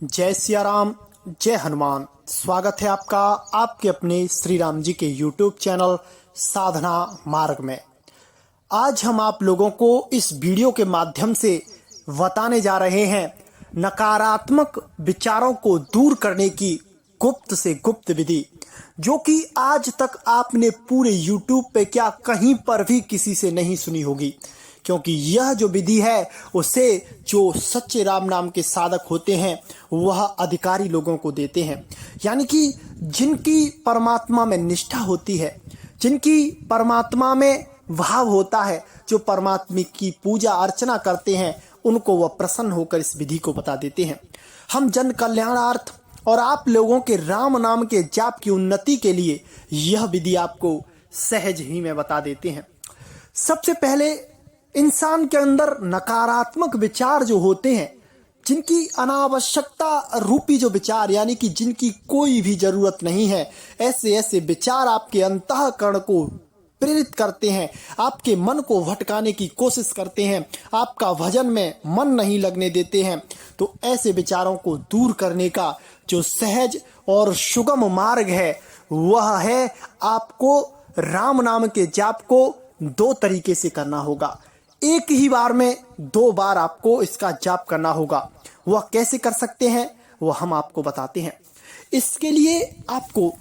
जय सिया राम, जय हनुमान। स्वागत है आपका आपके अपने श्री राम जी के YouTube चैनल साधना मार्ग में। आज हम आप लोगों को इस वीडियो के माध्यम से बताने जा रहे हैं नकारात्मक विचारों को दूर करने की गुप्त से गुप्त विधि, जो कि आज तक आपने पूरे YouTube पे क्या कहीं पर भी किसी से नहीं सुनी होगी। क्योंकि यह जो विधि है उसे जो सच्चे राम नाम के साधक होते हैं वह अधिकारी लोगों को देते हैं, यानी कि जिनकी परमात्मा में निष्ठा होती है, जिनकी परमात्मा में भाव होता है, जो परमात्मा की पूजा अर्चना करते हैं, उनको वह प्रसन्न होकर इस विधि को बता देते हैं। हम जन कल्याणार्थ और आप लोगों के राम नाम के जाप की उन्नति के लिए यह विधि आपको सहज ही में बता देते हैं। सबसे पहले इंसान के अंदर नकारात्मक विचार जो होते हैं, जिनकी अनावश्यकता रूपी जो विचार, यानी कि जिनकी कोई भी जरूरत नहीं है, ऐसे ऐसे विचार आपके अंतःकरण को प्रेरित करते हैं, आपके मन को भटकाने की कोशिश करते हैं, आपका भजन में मन नहीं लगने देते हैं। तो ऐसे विचारों को दूर करने का जो सहज और सुगम मार्ग है वह है आपको राम नाम के जाप को दो तरीके से करना होगा। एक ही बार में 2 बार आपको इसका जाप करना होगा। वह कैसे कर सकते हैं वह हम आपको बताते हैं। इसके लिए आपको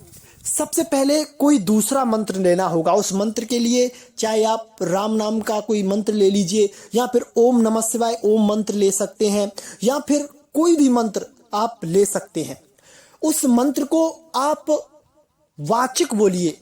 सबसे पहले कोई दूसरा मंत्र लेना होगा। उस मंत्र के लिए चाहे आप राम नाम का कोई मंत्र ले लीजिए, या फिर ओम नमः शिवाय ओम मंत्र ले सकते हैं, या फिर कोई भी मंत्र आप ले सकते हैं। उस मंत्र को आप वाचिक बोलिए,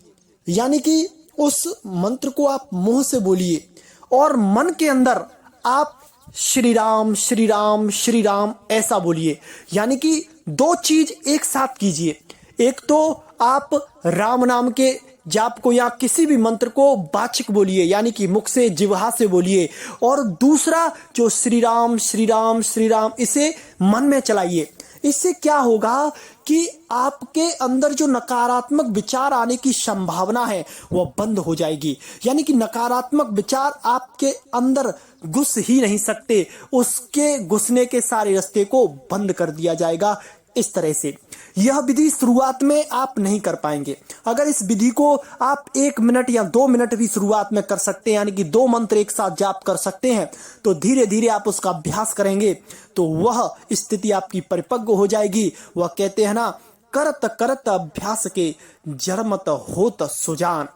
यानी कि उस मंत्र को आप मुंह से बोलिए और मन के अंदर आप श्री राम श्री राम श्री राम ऐसा बोलिए। यानी कि 2 चीज एक साथ कीजिए। एक तो आप राम नाम के जाप को या किसी भी मंत्र को वाचिक बोलिए, यानी कि मुख से जिह्वा से बोलिए, और दूसरा जो श्री राम श्री राम श्री राम इसे मन में चलाइए। इससे क्या होगा कि आपके अंदर जो नकारात्मक विचार आने की संभावना है वह बंद हो जाएगी। यानी कि नकारात्मक विचार आपके अंदर घुस ही नहीं सकते, उसके घुसने के सारे रास्ते को बंद कर दिया जाएगा। इस तरह से यह विधि शुरुआत में आप नहीं कर पाएंगे। अगर इस विधि को आप 1 मिनट या 2 मिनट भी शुरुआत में कर सकते हैं, यानी कि 2 मंत्र एक साथ जाप कर सकते हैं, तो धीरे धीरे आप उसका अभ्यास करेंगे तो वह स्थिति आपकी परिपक्व हो जाएगी। वह कहते हैं ना, करत करत अभ्यास के जरमत होत सुजान।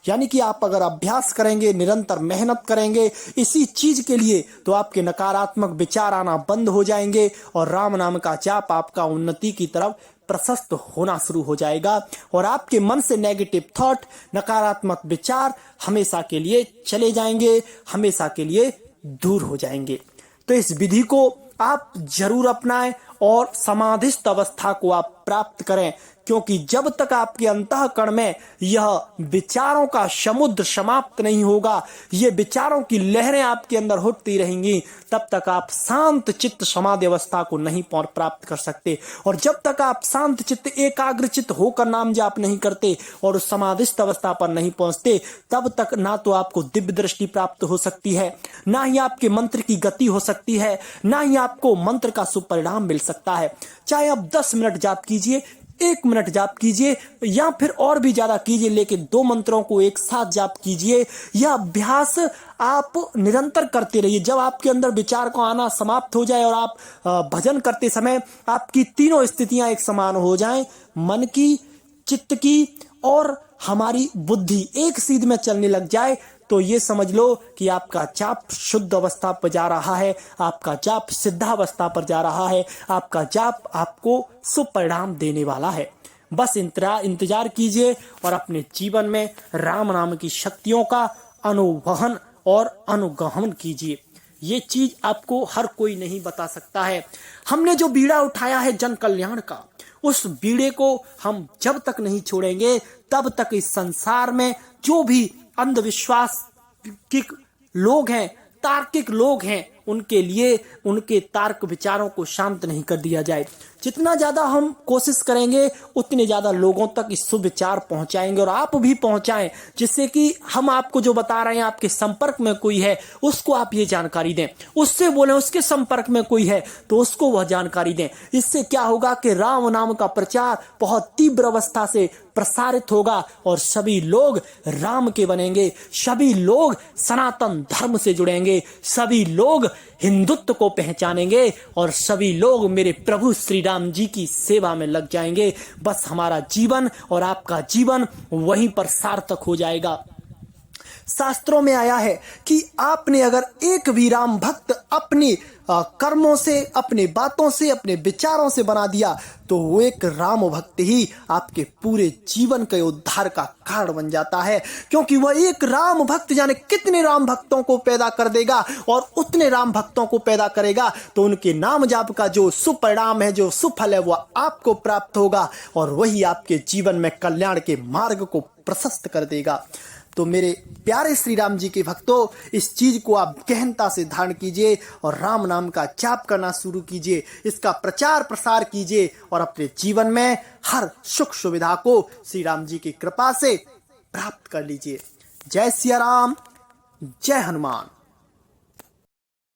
यानी कि आप अगर अभ्यास करेंगे, निरंतर मेहनत करेंगे इसी चीज के लिए, तो आपके नकारात्मक विचार आना बंद हो जाएंगे और राम नाम का जाप आपका उन्नति की तरफ प्रशस्त होना शुरू हो जाएगा और आपके मन से नेगेटिव थॉट, नकारात्मक विचार हमेशा के लिए चले जाएंगे, हमेशा के लिए दूर हो जाएंगे। तो इस विधि को आप जरूर अपनाएं और समाधिस्थ अवस्था को आप प्राप्त करें, क्योंकि जब तक आपके अंतःकरण में यह विचारों का समुद्र समाप्त नहीं होगा, ये विचारों की लहरें आपके अंदर उठती रहेंगी, तब तक आप शांत चित्त समाधि अवस्था को नहीं प्राप्त कर सकते। और जब तक आप शांत चित्त एकाग्र चित्त होकर नाम जाप नहीं करते और उस समाधिस्थ अवस्था पर नहीं पहुंचते, तब तक ना तो आपको दिव्य दृष्टि प्राप्त हो सकती है, ना ही आपके मंत्र की गति हो सकती है, ना ही आपको मंत्र का सुपरिणाम मिल सकता है। चाहे आप 10 मिनट जाप कीजिए, 1 मिनट जाप कीजिए, या फिर और भी ज्यादा कीजिए, लेकिन 2 मंत्रों को एक साथ जाप कीजिए। यह अभ्यास आप निरंतर करते रहिए। जब आपके अंदर विचार को आना समाप्त हो जाए और आप भजन करते समय आपकी तीनों स्थितियां एक समान हो जाएं, मन की, चित्त की और हमारी बुद्धि एक सीध में चलने लग जाए, तो ये समझ लो कि आपका जाप शुद्ध अवस्था पर जा रहा है, आपका जाप सिद्धावस्था पर जा रहा है, आपका जाप आपको सुपरिणाम देने वाला है। बस इंतजार कीजिए और अपने जीवन में राम नाम की शक्तियों का अनुभवन और अनुगमन कीजिए। ये चीज आपको हर कोई नहीं बता सकता है। हमने जो बीड़ा उठाया है जन कल्याण का, उस बीड़े को हम जब तक नहीं छोड़ेंगे तब तक इस संसार में जो भी अंधविश्वास लोग हैं, तार्किक लोग हैं, उनके लिए उनके तर्क विचारों को शांत नहीं कर दिया जाए। जितना ज्यादा हम कोशिश करेंगे उतने ज्यादा लोगों तक इस सुविचार पहुंचाएंगे और आप भी पहुंचाएं, जिससे कि हम आपको जो बता रहे हैं, आपके संपर्क में कोई है उसको आप ये जानकारी दें, उससे बोलें उसके संपर्क में कोई है तो उसको वह जानकारी दें। इससे क्या होगा कि राम नाम का प्रचार बहुत तीव्र अवस्था से प्रसारित होगा और सभी लोग राम के बनेंगे, सभी लोग सनातन धर्म से जुड़ेंगे, सभी लोग हिंदुत्व को पहचानेंगे और सभी लोग मेरे प्रभु श्री राम जी की सेवा में लग जाएंगे। बस हमारा जीवन और आपका जीवन वहीं पर सार्थक हो जाएगा। शास्त्रों में आया है कि आपने अगर एक भी राम भक्त अपनी कर्मों से, अपनी बातों से, अपने विचारों से बना दिया तो वो एक राम भक्त ही आपके पूरे जीवन के उद्धार का कारण बन जाता है, क्योंकि वह एक राम भक्त जाने कितने राम भक्तों को पैदा कर देगा और उतने राम भक्तों को पैदा करेगा तो उनके नाम जाप का जो सुपरिणाम है, जो सुफल है, वह आपको प्राप्त होगा और वही आपके जीवन में कल्याण के मार्ग को प्रशस्त कर देगा। तो मेरे प्यारे श्री राम जी के भक्तों, इस चीज को आप गहनता से धारण कीजिए और राम नाम का जाप करना शुरू कीजिए, इसका प्रचार प्रसार कीजिए और अपने जीवन में हर सुख सुविधा को श्री राम जी की कृपा से प्राप्त कर लीजिए। जय सिया राम, जय हनुमान।